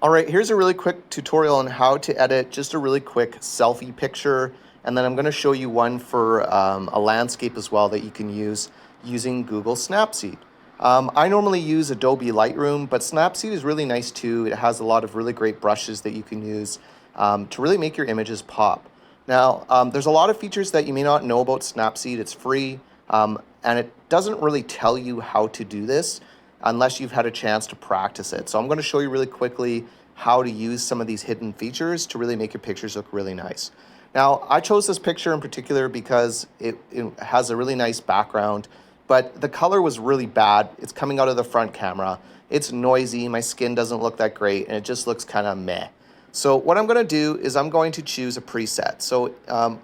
All right, here's a really quick tutorial on how to edit just a really quick selfie picture. And then I'm going to show you one for a landscape as well that you can use using Google Snapseed. I normally use Adobe Lightroom, but Snapseed is really nice too. It has a lot of really great brushes that you can use to really make your images pop. Now, there's a lot of features that you may not know about Snapseed. It's free, and it doesn't really tell you how to do this unless you've had a chance to practice it. So I'm going to show you really quickly how to use some of these hidden features to really make your pictures look really nice. Now, I chose this picture in particular because it has a really nice background, but the color was really bad. It's coming out of the front camera. It's noisy, my skin doesn't look that great, and it just looks kind of meh. So what I'm going to do is I'm going to choose a preset. So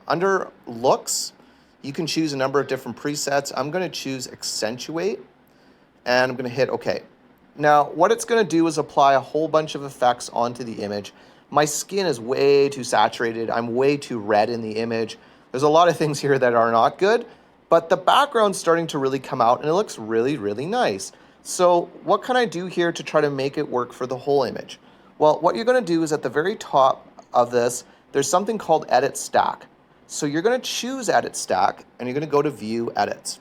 under looks, you can choose a number of different presets. I'm going to choose accentuate, and I'm going to hit OK. Now, what it's going to do is apply a whole bunch of effects onto the image. My skin is way too saturated. I'm way too red in the image. There's a lot of things here that are not good, but the background's starting to really come out and it looks really, really nice. So what can I do here to try to make it work for the whole image? Well, what you're going to do is at the very top of this, there's something called Edit Stack. So you're going to choose Edit Stack and you're going to go to View Edits.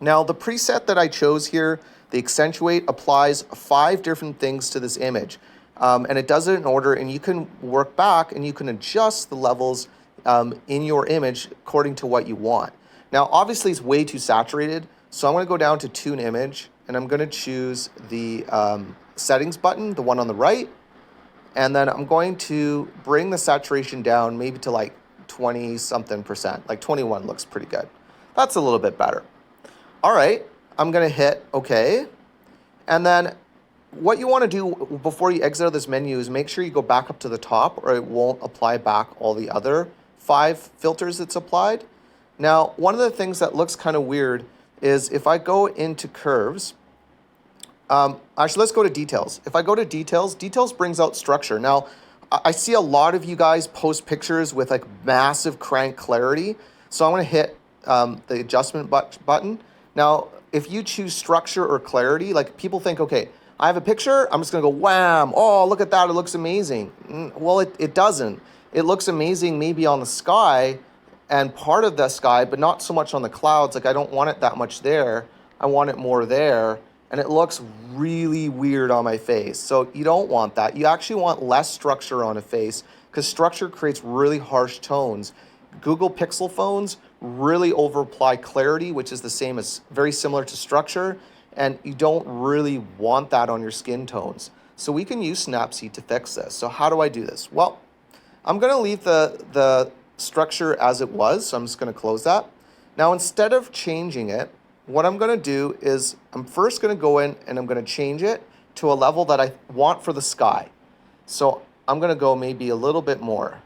Now, the preset that I chose here, the accentuate, applies 5 different things to this image. And it does it in order, and you can work back and you can adjust the levels in your image according to what you want. Now, obviously, it's way too saturated, so I'm going to go down to Tune Image, and I'm going to choose the Settings button, the one on the right, and then I'm going to bring the saturation down maybe to like 20-something%, like 21 looks pretty good. That's a little bit better. All right, I'm going to hit OK. And then what you want to do before you exit out of this menu is make sure you go back up to the top or it won't apply back all the other 5 filters it's applied. Now, one of the things that looks kind of weird is if I go into curves, actually, let's go to details. If I go to details, details brings out structure. Now, I see a lot of you guys post pictures with like massive crank clarity. So I'm going to hit the adjustment button. Now, if you choose structure or clarity, like people think, okay, I have a picture, I'm just gonna go wham, oh, look at that, it looks amazing. Well, it doesn't. It looks amazing maybe on the sky and part of the sky, but not so much on the clouds. Like I don't want it that much there. I want it more there. And it looks really weird on my face. So you don't want that. You actually want less structure on a face because structure creates really harsh tones. Google Pixel phones really over-apply clarity, which is the same as very similar to structure, and you don't really want that on your skin tones. So we can use Snapseed to fix this. So how do I do this? Well, I'm going to leave the structure as it was, so I'm just going to close that. Now, instead of changing it, what I'm going to do is I'm first going to go in and I'm going to change it to a level that I want for the sky. So I'm going to go maybe a little bit more.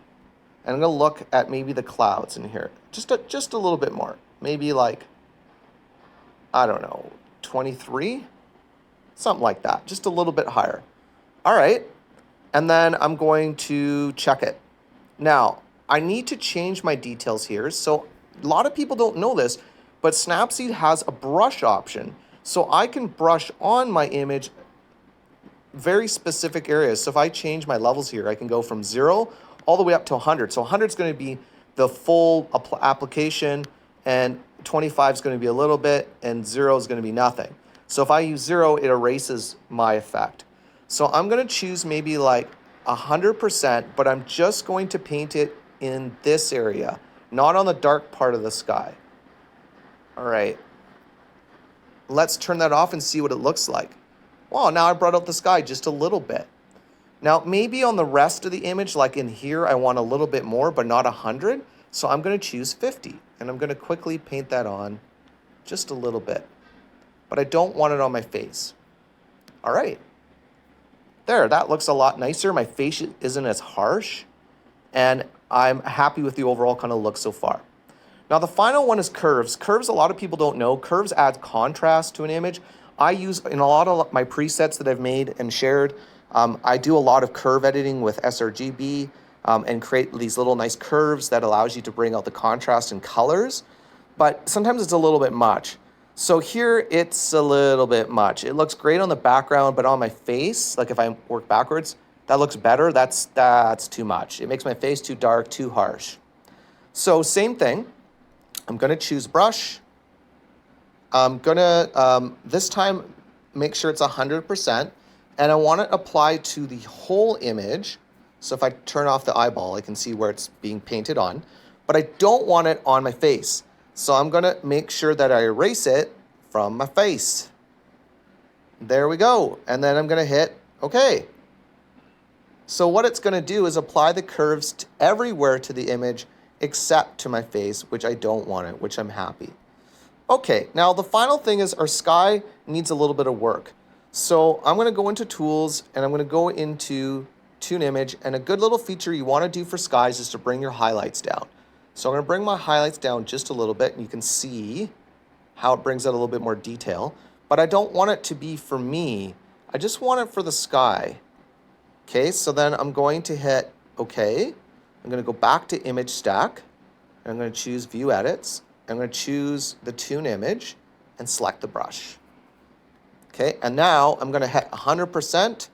And I'm going to look at maybe the clouds in here. Just a little bit more. Maybe like, I don't know, 23? Something like that. Just a little bit higher. All right. And then I'm going to check it. Now, I need to change my details here. So a lot of people don't know this, but Snapseed has a brush option. So I can brush on my image very specific areas. So if I change my levels here, I can go from 0 all the way up to 100. So 100 is going to be the full application, and 25 is going to be a little bit, and 0 is going to be nothing. So if I use 0, it erases my effect. So I'm going to choose maybe like 100%, but I'm just going to paint it in this area, not on the dark part of the sky. All right. Let's turn that off and see what it looks like. Wow, now I brought out the sky just a little bit. Now, maybe on the rest of the image, like in here, I want a little bit more, but not 100. So I'm going to choose 50, and I'm going to quickly paint that on just a little bit. But I don't want it on my face. All right. There, that looks a lot nicer. My face isn't as harsh, and I'm happy with the overall kind of look so far. Now, the final one is curves. Curves, a lot of people don't know. Curves add contrast to an image. I use, in a lot of my presets that I've made and shared, I do a lot of curve editing with sRGB and create these little nice curves that allows you to bring out the contrast and colors, but sometimes it's a little bit much. So here it's a little bit much. It looks great on the background, but on my face, like if I work backwards, That looks better. That's too much. It makes my face too dark, too harsh. So same thing. I'm going to choose brush. I'm going to, this time, make sure it's 100%. And I want to apply to the whole image. So if I turn off the eyeball, I can see where it's being painted on. But I don't want it on my face. So I'm going to make sure that I erase it from my face. There we go. And then I'm going to hit OK. So what it's going to do is apply the curves everywhere to the image except to my face, which I don't want it, which I'm happy. Okay, now the final thing is our sky needs a little bit of work. So I'm going to go into Tools, and I'm going to go into Tune Image, and a good little feature you want to do for skies is to bring your highlights down. So I'm going to bring my highlights down just a little bit, and you can see how it brings out a little bit more detail. But I don't want it to be for me. I just want it for the sky. Okay, so then I'm going to hit OK. I'm going to go back to Image Stack. And I'm going to choose View Edits. I'm going to choose the Tune Image and select the brush. Okay, and now I'm going to hit 100%. And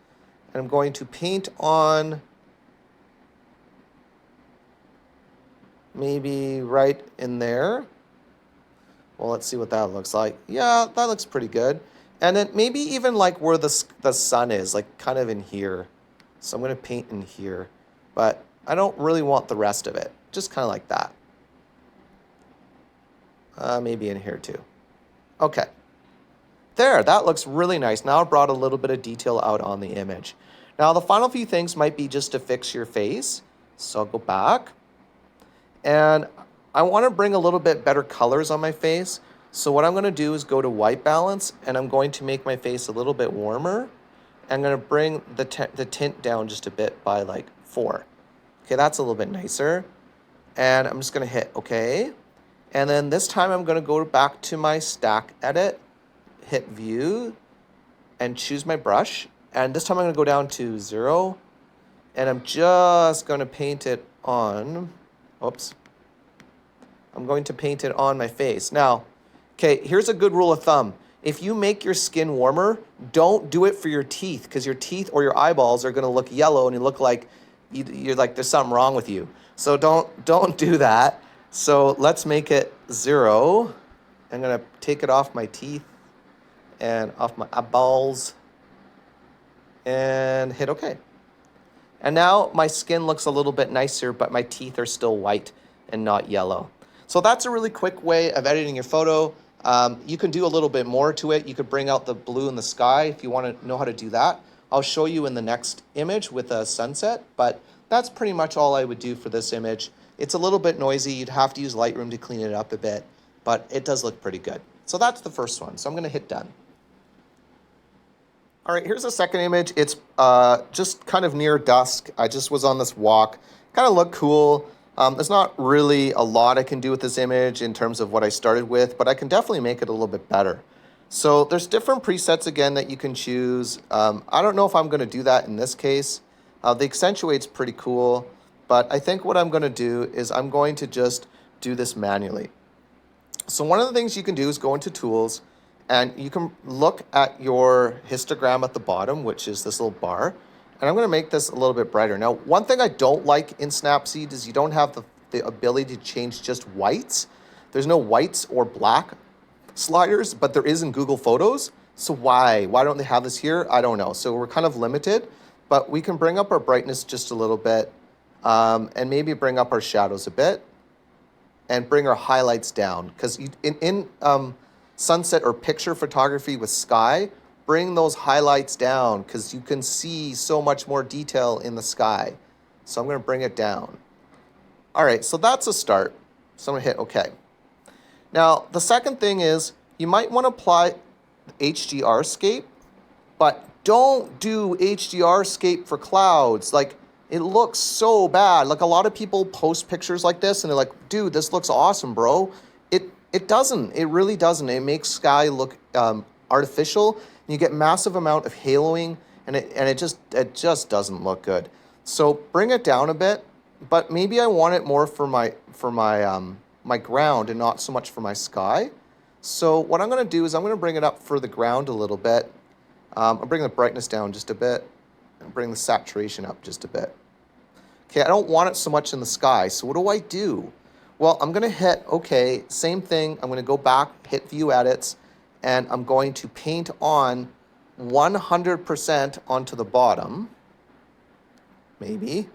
I'm going to paint on maybe right in there. Well, let's see what that looks like. Yeah, that looks pretty good. And then maybe even like where the sun is, like kind of in here. So I'm going to paint in here, but I don't really want the rest of it. Just kind of like that. Maybe in here too. Okay. There, that looks really nice. Now I brought a little bit of detail out on the image. Now the final few things might be just to fix your face. So I'll go back. And I want to bring a little bit better colors on my face. So what I'm going to do is go to white balance, and I'm going to make my face a little bit warmer. I'm going to bring the tint down just a bit by like 4. Okay, that's a little bit nicer. And I'm just going to hit OK. And then this time I'm going to go back to my stack edit, hit View, and choose my brush. And this time I'm going to go down to 0. And I'm just going to paint it on, oops. I'm going to paint it on my face. Now, okay, here's a good rule of thumb. If you make your skin warmer, don't do it for your teeth, because your teeth or your eyeballs are going to look yellow and you look like you're like there's something wrong with you. So don't do that. So let's make it 0. I'm going to take it off my teeth and off my eyeballs and hit OK. And now my skin looks a little bit nicer, but my teeth are still white and not yellow. So that's a really quick way of editing your photo. You can do a little bit more to it. You could bring out the blue in the sky if you want to know how to do that. I'll show you in the next image with a sunset, but that's pretty much all I would do for this image. It's a little bit noisy. You'd have to use Lightroom to clean it up a bit, but it does look pretty good. So that's the first one. So I'm going to hit done. All right, here's the second image. It's just kind of near dusk. I just was on this walk. Kind of looked cool. There's not really a lot I can do with this image in terms of what I started with, but I can definitely make it a little bit better. So there's different presets again that you can choose. I don't know if I'm going to do that in this case. The accentuate's pretty cool, but I think what I'm going to do is I'm going to just do this manually. So one of the things you can do is go into Tools, and you can look at your histogram at the bottom, which is this little bar. And I'm going to make this a little bit brighter. Now, one thing I don't like in Snapseed is you don't have the ability to change just whites. There's no whites or black sliders, but there is in Google Photos. So why? Why don't they have this here? I don't know. So we're kind of limited, but we can bring up our brightness just a little bit and maybe bring up our shadows a bit and bring our highlights down. Because in sunset or picture photography with sky, bring those highlights down because you can see so much more detail in the sky. So I'm going to bring it down. All right, so that's a start. So I'm going to hit OK. Now, the second thing is you might want to apply HDRscape, but don't do HDRscape for clouds. Like, it looks so bad. Like, a lot of people post pictures like this and they're like, dude, this looks awesome, bro. It doesn't. It really doesn't. It makes sky look artificial. You get massive amount of haloing, and it just doesn't look good. So bring it down a bit, but maybe I want it more for my ground and not so much for my sky. So what I'm going to do is I'm going to bring it up for the ground a little bit. I'll bring the brightness down just a bit. and bring the saturation up just a bit. Okay, I don't want it so much in the sky, so what do I do? Well, I'm gonna hit okay, same thing. I'm gonna go back, hit view edits, and I'm going to paint on 100% onto the bottom, maybe,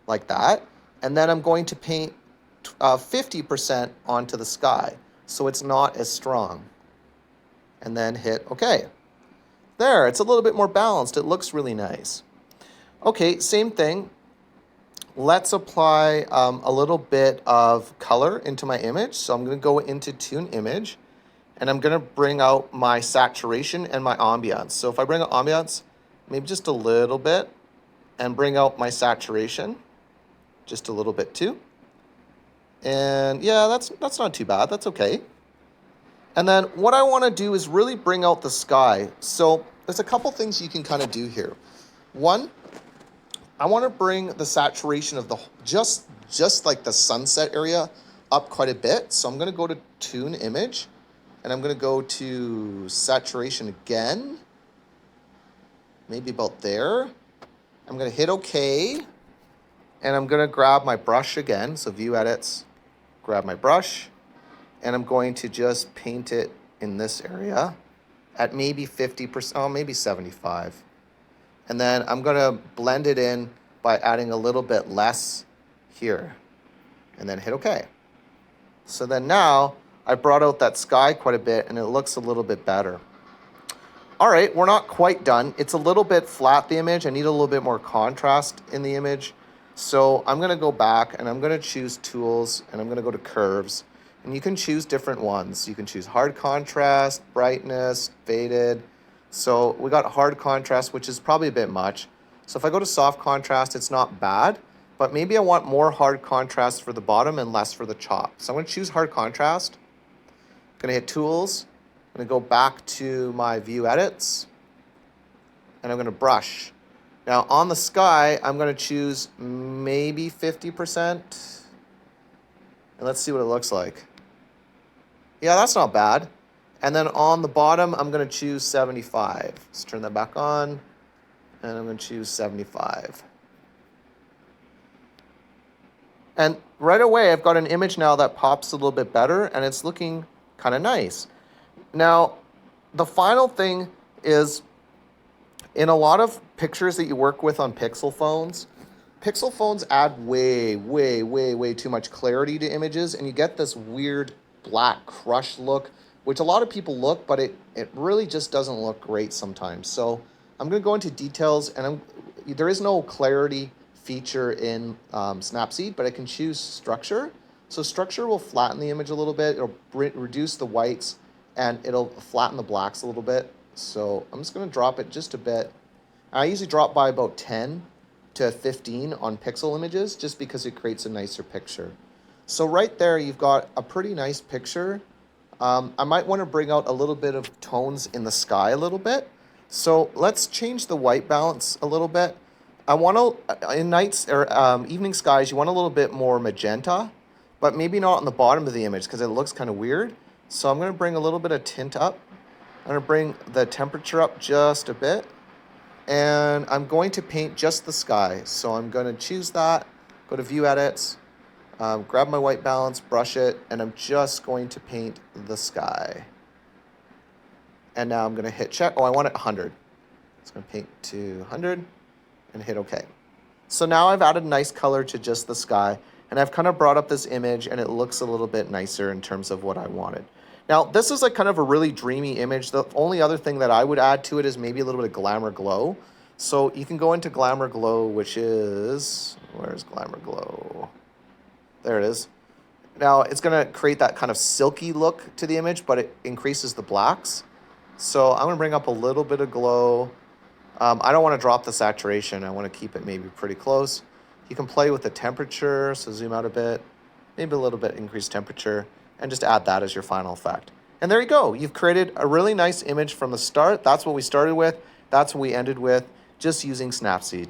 like that. And then I'm going to paint 50% onto the sky, so it's not as strong. And then hit okay. There, it's a little bit more balanced. It looks really nice. Okay, same thing. Let's apply a little bit of color into my image. So I'm going to go into Tune Image, and I'm going to bring out my saturation and my ambiance. So if I bring out ambiance, maybe just a little bit, and bring out my saturation, just a little bit too. And yeah, that's not too bad. That's okay. And then what I want to do is really bring out the sky. So there's a couple things you can kind of do here. One, I want to bring the saturation of the just like the sunset area up quite a bit. So I'm going to go to Tune Image, and I'm going to go to saturation again, maybe about there. I'm going to hit OK, and I'm going to grab my brush again. So View Edits, grab my brush, and I'm going to just paint it in this area at maybe 50%, oh, maybe 75. And then I'm going to blend it in by adding a little bit less here, and then hit OK. So then now I brought out that sky quite a bit, and it looks a little bit better. All right, we're not quite done. It's a little bit flat, the image. I need a little bit more contrast in the image. So I'm going to go back, and I'm going to choose Tools, and I'm going to go to Curves. And you can choose different ones. You can choose hard contrast, brightness, faded. So we got hard contrast, which is probably a bit much. So if I go to soft contrast, it's not bad, but maybe I want more hard contrast for the bottom and less for the top. So I'm going to choose hard contrast. I'm going to hit Tools. I'm going to go back to my View Edits, and I'm going to brush. Now on the sky, I'm going to choose maybe 50%. And let's see what it looks like. Yeah, that's not bad. And then on the bottom, I'm going to choose 75. Let's turn that back on, and I'm going to choose 75. And right away, I've got an image now that pops a little bit better, and it's looking kind of nice. Now, the final thing is, in a lot of pictures that you work with on Pixel phones add way too much clarity to images, and you get this weird black crush look, which a lot of people look, but it really just doesn't look great sometimes. So I'm going to go into details, and there is no clarity feature in Snapseed, but I can choose structure. So structure will flatten the image a little bit. It'll reduce the whites, and it'll flatten the blacks a little bit. So I'm just going to drop it just a bit. I usually drop by about 10 to 15 on pixel images, just because it creates a nicer picture. So right there, you've got a pretty nice picture. I might want to bring out a little bit of tones in the sky a little bit. So let's change the white balance a little bit. I want to, in nights or evening skies, you want a little bit more magenta, but maybe not on the bottom of the image because it looks kind of weird. So I'm going to bring a little bit of tint up. I'm going to bring the temperature up just a bit. And I'm going to paint just the sky. So I'm going to choose that, go to View Edits, grab my white balance, brush it, and I'm just going to paint the sky. And now I'm going to hit check. Oh, I want it 100. So I'm going to paint to 100 and hit OK. So now I've added nice color to just the sky, and I've kind of brought up this image, and it looks a little bit nicer in terms of what I wanted. Now, this is like kind of a really dreamy image. The only other thing that I would add to it is maybe a little bit of Glamour Glow. So you can go into Glamour Glow, which is, where's Glamour Glow? There it is. Now, it's going to create that kind of silky look to the image, but it increases the blacks. So I'm going to bring up a little bit of glow. I don't want to drop the saturation. I want to keep it maybe pretty close. You can play with the temperature, so zoom out a bit, maybe a little bit increased temperature, and just add that as your final effect. And there you go. You've created a really nice image from the start. That's what we started with. That's what we ended with, just using Snapseed.